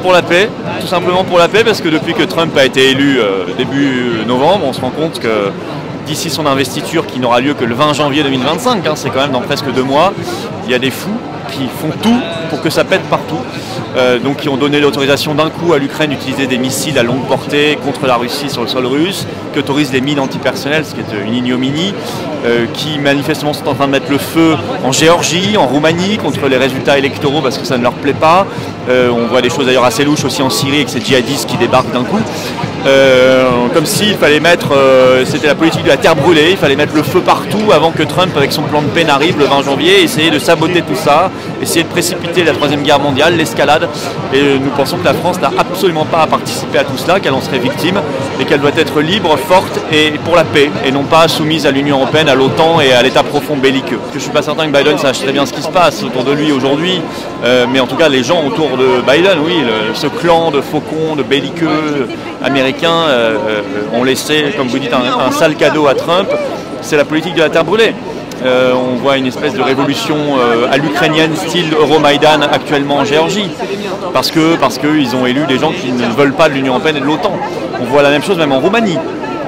pour la paix, tout simplement pour la paix, parce que depuis que Trump a été élu début novembre, on se rend compte que d'ici son investiture qui n'aura lieu que le 20 janvier 2025, c'est quand même dans presque 2 mois, il y a des fous qui font tout pour que ça pète partout. Donc qui ont donné l'autorisation d'un coup à l'Ukraine d'utiliser des missiles à longue portée contre la Russie sur le sol russe, qui autorisent des mines antipersonnelles, ce qui est une ignominie, qui manifestement sont en train de mettre le feu en Géorgie, en Roumanie, contre les résultats électoraux parce que ça ne leur plaît pas. On voit des choses d'ailleurs assez louches aussi en Syrie avec ces djihadistes qui débarquent d'un coup. Comme s'il fallait mettre, c'était la politique de la terre brûlée, il fallait mettre le feu partout avant que Trump, avec son plan de paix, n'arrive le 20 janvier, essayer de saboter tout ça, essayer de précipiter la Troisième Guerre mondiale, l'escalade. Et nous pensons que la France n'a absolument pas à participer à tout cela, qu'elle en serait victime, et qu'elle doit être libre, forte et pour la paix, et non pas soumise à l'Union européenne, à l'OTAN et à l'état profond belliqueux. Je ne suis pas certain que Biden sache très bien ce qui se passe autour de lui aujourd'hui, mais en tout cas les gens autour de Biden, oui, ce clan de faucons, de belliqueux américains ont laissé, comme vous dites, un sale cadeau à Trump. C'est la politique de la terre brûlée. On voit une espèce de révolution à l'ukrainienne, style Euromaïdan actuellement en Géorgie, parce qu'ils ont élu des gens qui ne veulent pas de l'Union européenne et de l'OTAN. On voit la même chose même en Roumanie,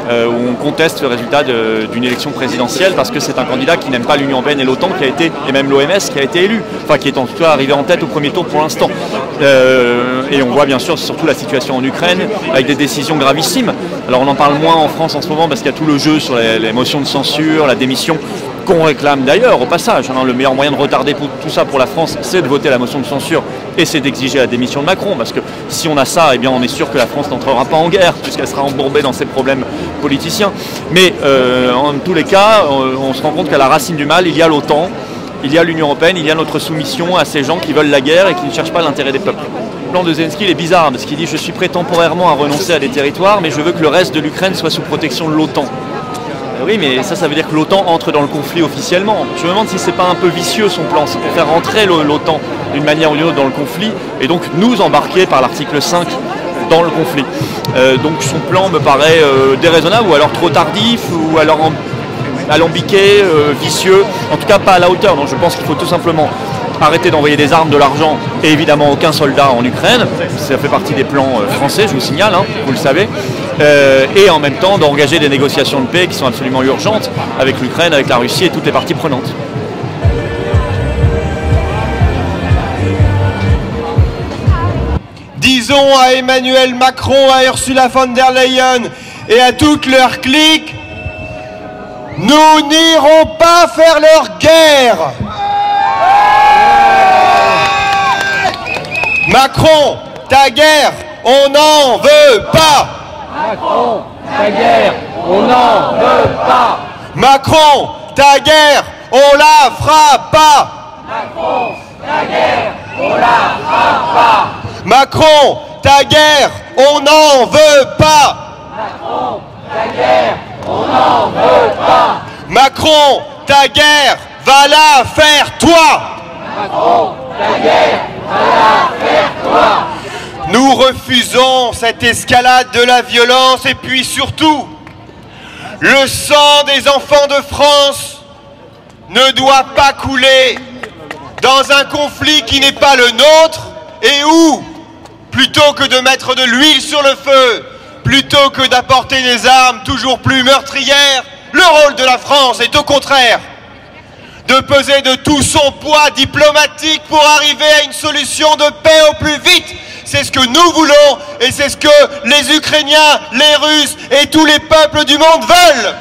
où on conteste le résultat d'une élection présidentielle parce que c'est un candidat qui n'aime pas l'Union européenne et l'OTAN qui a été, et même l'OMS qui a été élu, enfin qui est en tout cas arrivé en tête au premier tour pour l'instant. Et on voit bien sûr surtout la situation en Ukraine avec des décisions gravissimes. Alors on en parle moins en France en ce moment parce qu'il y a tout le jeu sur les motions de censure, la démission, qu'on réclame d'ailleurs au passage. Le meilleur moyen de retarder tout ça pour la France, c'est de voter la motion de censure et c'est d'exiger la démission de Macron, parce que si on a ça, eh bien on est sûr que la France n'entrera pas en guerre puisqu'elle sera embourbée dans ses problèmes politiciens. Mais en tous les cas, on se rend compte qu'à la racine du mal, il y a l'OTAN, il y a l'Union européenne, il y a notre soumission à ces gens qui veulent la guerre et qui ne cherchent pas l'intérêt des peuples. Le plan de Zelensky il est bizarre parce qu'il dit « je suis prêt temporairement à renoncer à des territoires, mais je veux que le reste de l'Ukraine soit sous protection de l'OTAN ». Oui, mais ça veut dire que l'OTAN entre dans le conflit officiellement. Je me demande si c'est pas un peu vicieux son plan, c'est pour faire rentrer l'OTAN d'une manière ou d'une autre dans le conflit et donc nous embarquer par l'article 5 dans le conflit. Donc son plan me paraît déraisonnable ou alors trop tardif ou alors alambiqué, vicieux, en tout cas pas à la hauteur. Donc je pense qu'il faut tout simplement arrêter d'envoyer des armes, de l'argent et évidemment aucun soldat en Ukraine. Ça fait partie des plans français, je vous signale, vous le savez. Et en même temps d'engager des négociations de paix qui sont absolument urgentes avec l'Ukraine, avec la Russie et toutes les parties prenantes. Disons à Emmanuel Macron, à Ursula von der Leyen et à toute leur clique, nous n'irons pas faire leur guerre. Macron, ta guerre, on n'en veut pas. Macron, ta guerre, on n'en veut pas. Macron, ta guerre, on la fera pas. Macron, ta guerre, on la fera pas. Macron, ta guerre, on n'en veut pas. Macron, ta guerre, on n'en veut pas. Macron, ta guerre, va la faire toi. Macron, ta guerre, va la faire toi. Nous refusons cette escalade de la violence et puis surtout, le sang des enfants de France ne doit pas couler dans un conflit qui n'est pas le nôtre et où, plutôt que de mettre de l'huile sur le feu, plutôt que d'apporter des armes toujours plus meurtrières, le rôle de la France est au contraire de peser de tout son poids diplomatique pour arriver à une solution de paix au plus vite. C'est ce que nous voulons et c'est ce que les Ukrainiens, les Russes et tous les peuples du monde veulent.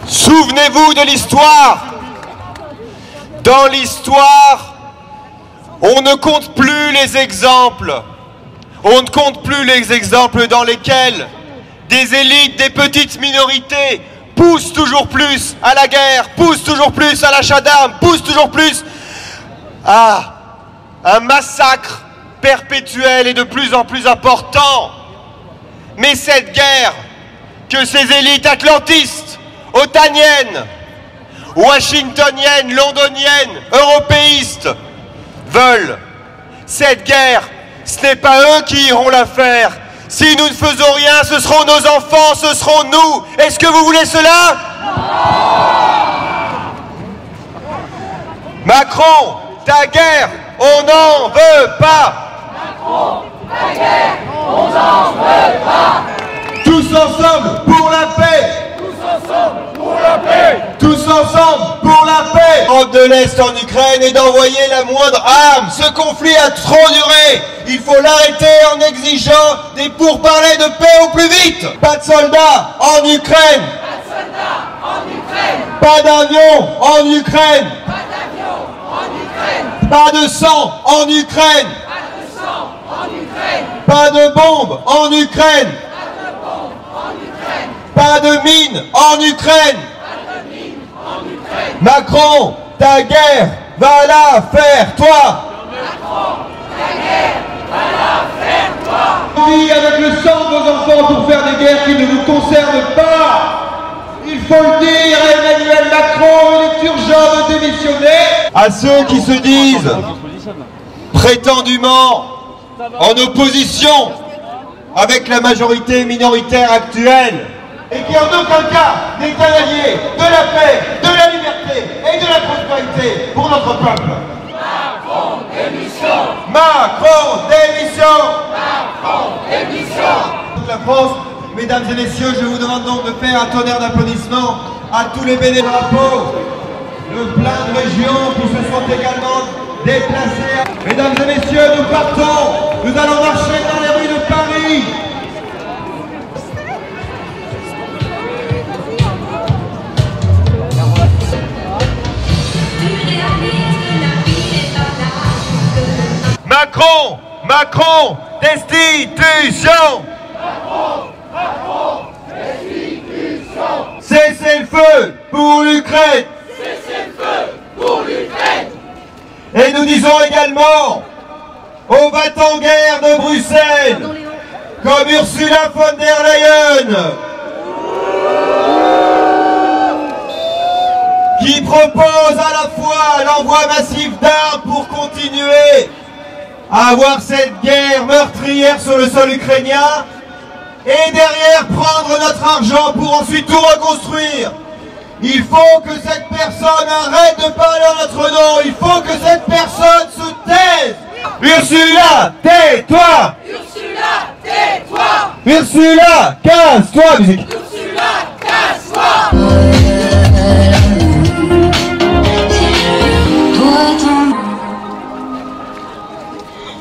Souvenez-vous de l'histoire. Dans l'histoire, on ne compte plus les exemples. On ne compte plus les exemples dans lesquels des élites, des petites minorités poussent toujours plus à la guerre, poussent toujours plus à l'achat d'armes, poussent toujours plus à un massacre perpétuel et de plus en plus important. Mais cette guerre que ces élites atlantistes, otaniennes, washingtoniennes, londoniennes, européistes veulent, cette guerre, ce n'est pas eux qui iront la faire. Si nous ne faisons rien, ce seront nos enfants, ce seront nous. Est-ce que vous voulez cela ? Macron, ta guerre, on n'en veut pas. Macron, ta guerre, on n'en veut pas. Tous ensemble pour la paix. Tous ensemble pour la paix. Tous ensemble pour la paix. L'Europe de l'Est en Ukraine et d'envoyer la moindre arme. Ce conflit a trop duré. Il faut l'arrêter en exigeant des pourparlers de paix au plus vite. Pas de soldats en Ukraine. Pas de soldats en Ukraine. Pas d'avions en Ukraine. Pas d'avions en Ukraine. Pas de sang en Ukraine. Pas de sang en Ukraine. Pas de bombes en Ukraine. Pas de bombes en Ukraine. Pas de mines en Ukraine. Pas de mines en Ukraine. Macron, ta guerre, va la faire, toi. Macron, ta guerre, va la faire toi. On vit avec le sang de vos enfants pour faire des guerres qui ne vous concernent pas. Il faut le dire à Emmanuel Macron, il est urgent de démissionner. À ceux qui se disent prétendument en opposition avec la majorité minoritaire actuelle et qui en aucun cas n'est un allié de la paix, de la liberté et de la prospérité pour notre peuple. Macron, démission. Macron, démission. Macron, démission. Toute la France, mesdames et messieurs, je vous demande donc de faire un tonnerre d'applaudissements à tous les bénévoles de plein de régions qui se sont également déplacés. Mesdames et messieurs, nous partons, nous allons marcher dans les rues de Paris. Macron, Macron, destitution. Cessez le feu pour l'Ukraine. Cessez le feu pour l'Ukraine. Et nous disons également aux va-t-en-guerre de Bruxelles, comme Ursula von der Leyen, qui propose à la fois l'envoi massif d'armes pour continuer à avoir cette guerre meurtrière sur le sol ukrainien, et derrière prendre notre argent pour ensuite tout reconstruire. Il faut que cette personne arrête de parler en notre nom. Il faut que cette personne se taise. Ursula, tais-toi. Ursula, tais-toi. Ursula, casse-toi, musique. Ursula, casse-toi.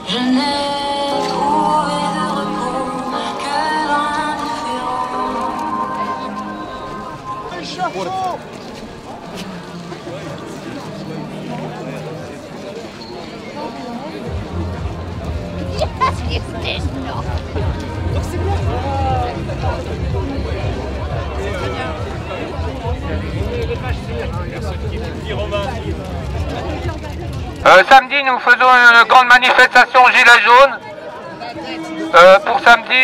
Je n'ai trouvé de repos que dans l'indifférence. Samedi, nous faisons une grande manifestation Gilets jaunes pour samedi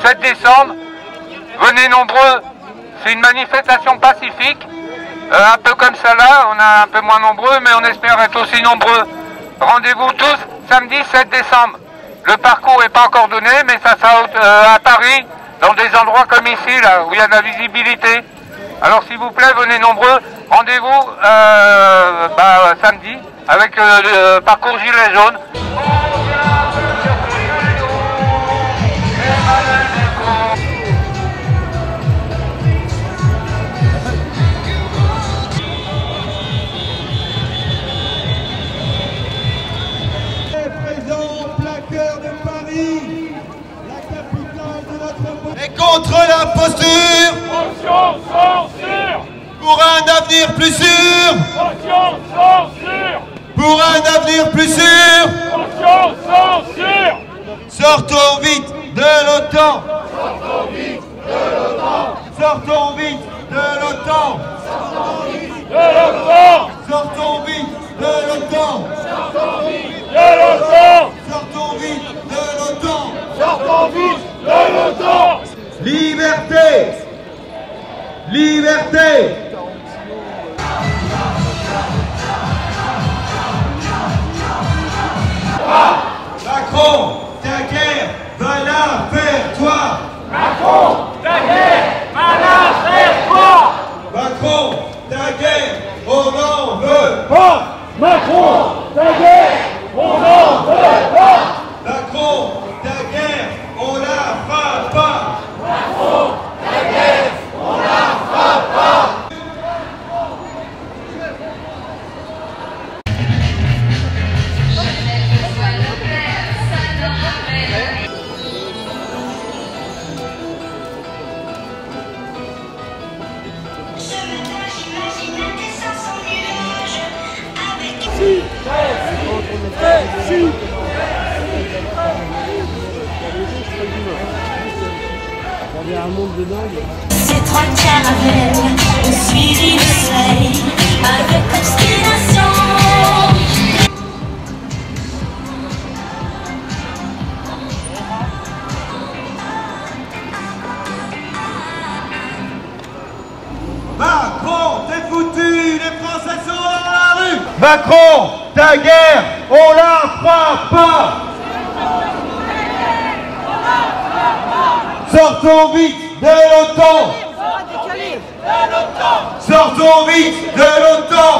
7 décembre. Venez nombreux, c'est une manifestation pacifique, un peu comme ça là, on est un peu moins nombreux, mais on espère être aussi nombreux. Rendez-vous tous samedi 7 décembre. Le parcours n'est pas encore donné, mais ça sera à Paris, dans des endroits comme ici, là, où il y a de la visibilité. Alors s'il vous plaît, venez nombreux. Rendez-vous samedi avec le parcours Gilets jaunes. Présent, plein cœur de Paris, la capitale de notre pays. Et contre l'imposture, Motion censure. pour un avenir plus sûr, Motion censure. pour un avenir plus sûr. Motion censure. Sortons vite de l'OTAN. Sortons vite de l'OTAN. De l'OTAN. Sortons vite de l'OTAN. De l'OTAN. Sortons vite de l'OTAN. Sortons vite de l'OTAN. Liberté. Liberté. Macron, ta guerre va la faire toi. Macron, ta guerre, va la faire toi. Macron, ta guerre, on n'en veut C'est trois caravelles au suivi du soleil avec obstination. Macron, t'es foutu, les Français sont dans la rue. Macron, ta guerre, on la fera pas. Sortons vite de l'OTAN. Sortons vite de l'OTAN.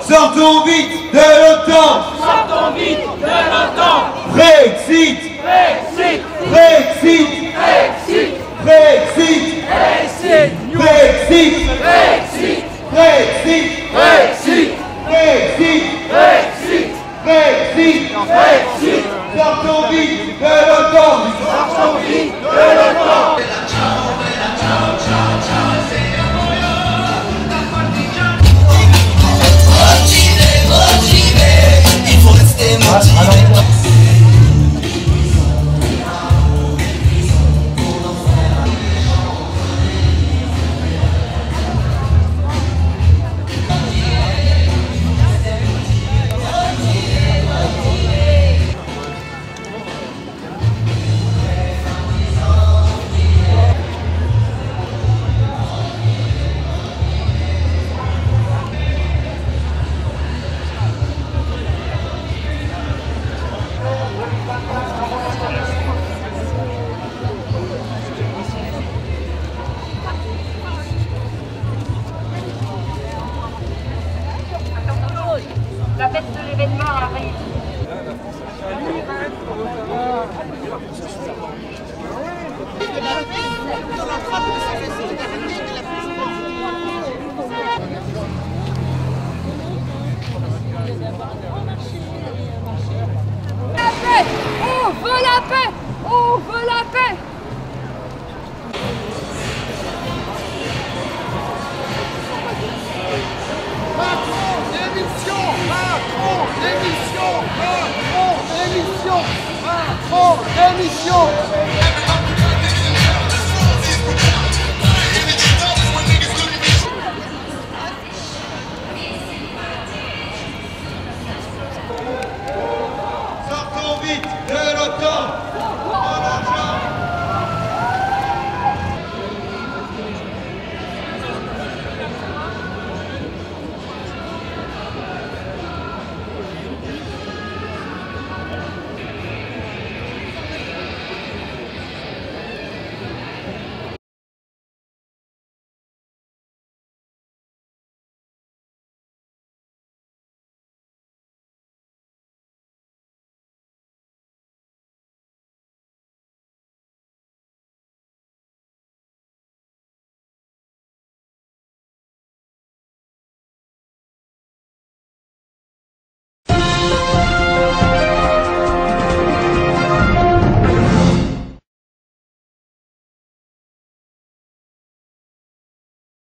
Sortons vite de l'OTAN. Sortons vite de l'OTAN. Brexit. Brexit. Brexit. Brexit. Brexit. Brexit. Brexit. Brexit. Brexit. Brexit. Brexit. Brexit. Brexit. Brexit. Sortons vite de l'OTAN. Sortons vite de l'OTAN. Il faut rester motivé. La fête de l'événement arrive. On veut la paix! On veut la paix! Macron, démission! Macron, démission! Macron, démission! Macron, démission! Sortons vite de l'OTAN.